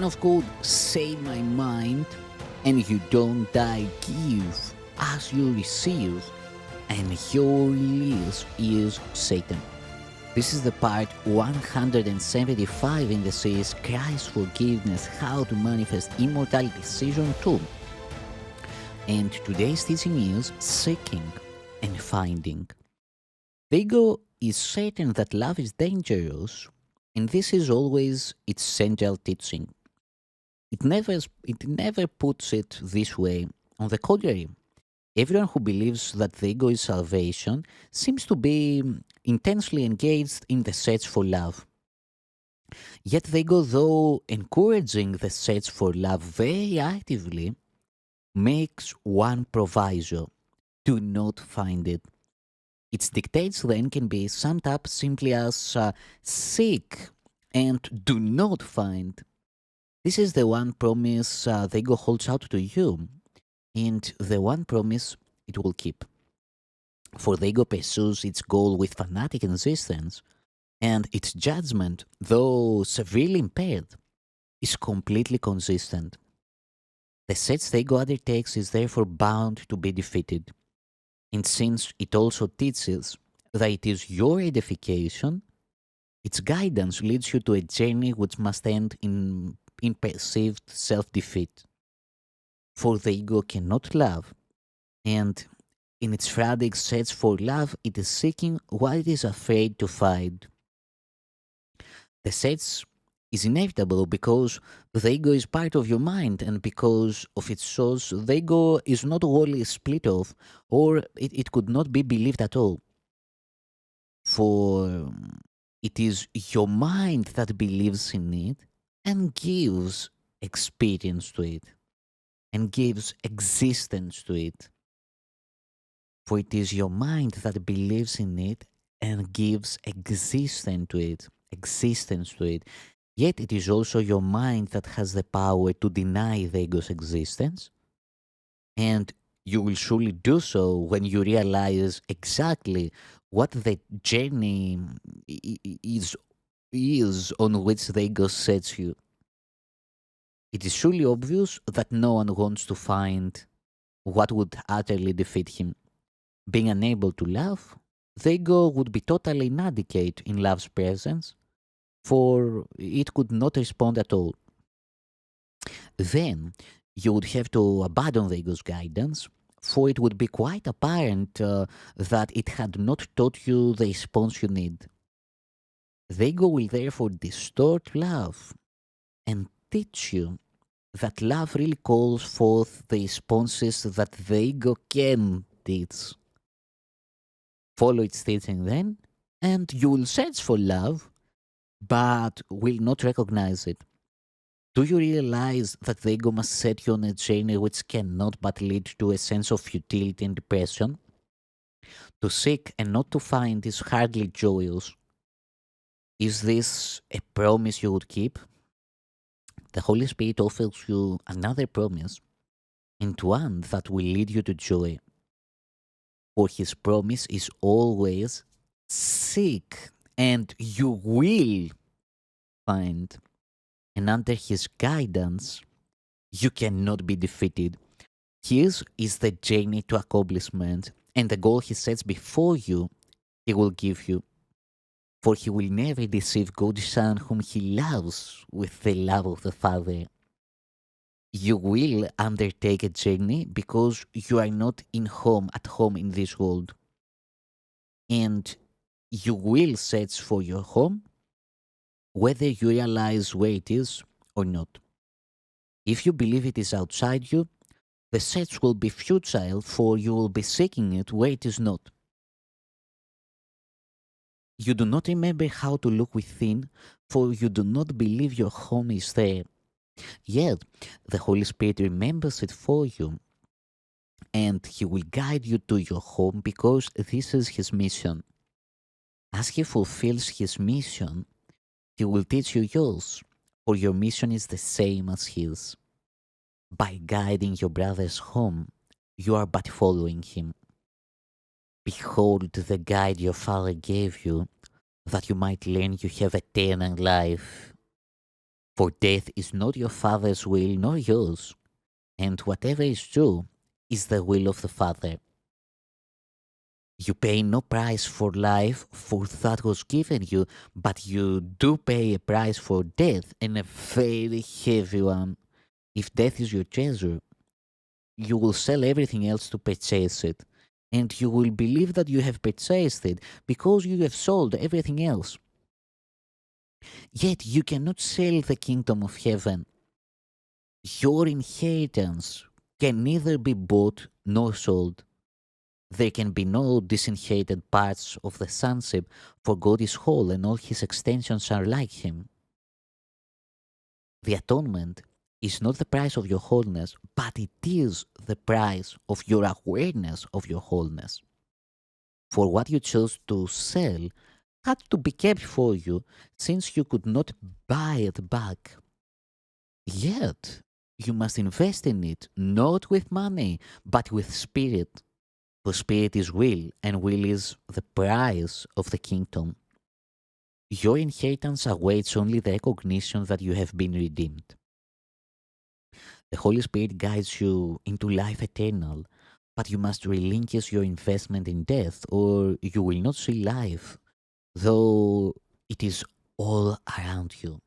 Son of God, say my mind, and you don't die, give as you receive, and your release is Satan. This is the part 175 in the series Christ's Forgiveness, How to Manifest Immortality Season 2. And today's teaching is Seeking and Finding. The ego is certain that love is dangerous, and this is always its central teaching. It never puts it this way. On the contrary, everyone who believes that the ego is salvation seems to be intensely engaged in the search for love. Yet the ego, though encouraging the search for love very actively, makes one proviso: do not find it. Its dictates then can be summed up simply as seek and do not find. This is the one promise the ego holds out to you, and the one promise it will keep. For the ego pursues its goal with fanatic insistence, and its judgment, though severely impaired, is completely consistent. The search the ego undertakes is therefore bound to be defeated. And since it also teaches that it is your edification, its guidance leads you to a journey which must end in perceived self-defeat. For the ego cannot love, and in its frantic search for love, it is seeking what it is afraid to find. The search is inevitable because the ego is part of your mind, and because of its source, the ego is not wholly split off, or it could not be believed at all. For it is your mind that believes in it and gives experience to it and gives existence to it. For it is your mind that believes in it and gives existence to it. Yet it is also your mind that has the power to deny the ego's existence, and you will surely do so when you realize exactly what the journey is on which the ego sets you. It is surely obvious that no one wants to find what would utterly defeat him. Being unable to love, the ego would be totally inadequate in love's presence, for it could not respond at all. Then you would have to abandon the ego's guidance, for it would be quite apparent that it had not taught you the response you need. The ego will therefore distort love and teach you that love really calls forth the responses that the ego can teach. Follow its teaching then, and you will search for love, but will not recognize it. Do you realize that the ego must set you on a journey which cannot but lead to a sense of futility and depression? To seek and not to find is hardly joyous. Is this a promise you would keep? The Holy Spirit offers you another promise, and one that will lead you to joy. For his promise is always seek, and you will find. And under his guidance, you cannot be defeated. His is the journey to accomplishment, and the goal he sets before you, he will give you. For he will never deceive God's Son whom he loves with the love of the Father. You will undertake a journey because you are not at home in this world. And you will search for your home whether you realize where it is or not. If you believe it is outside you, the search will be futile, for you will be seeking it where it is not. You do not remember how to look within, for you do not believe your home is there. Yet, the Holy Spirit remembers it for you, and He will guide you to your home because this is His mission. As He fulfills His mission, He will teach you yours, for your mission is the same as His. By guiding your brother's home, you are but following him. Behold the guide your Father gave you, that you might learn you have eternal life. For death is not your Father's will nor yours, and whatever is true is the will of the Father. You pay no price for life, for that was given you, but you do pay a price for death, and a very heavy one. If death is your treasure, you will sell everything else to purchase it. And you will believe that you have purchased it because you have sold everything else. Yet you cannot sell the kingdom of heaven. Your inheritance can neither be bought nor sold. There can be no disinherited parts of the sonship, for God is whole and all his extensions are like him. The atonement is not the price of your wholeness, but it is the price of your awareness of your wholeness. For what you chose to sell had to be kept for you, since you could not buy it back. Yet, you must invest in it, not with money, but with spirit. For spirit is will, and will is the price of the kingdom. Your inheritance awaits only the recognition that you have been redeemed. The Holy Spirit guides you into life eternal, but you must relinquish your investment in death, or you will not see life, though it is all around you.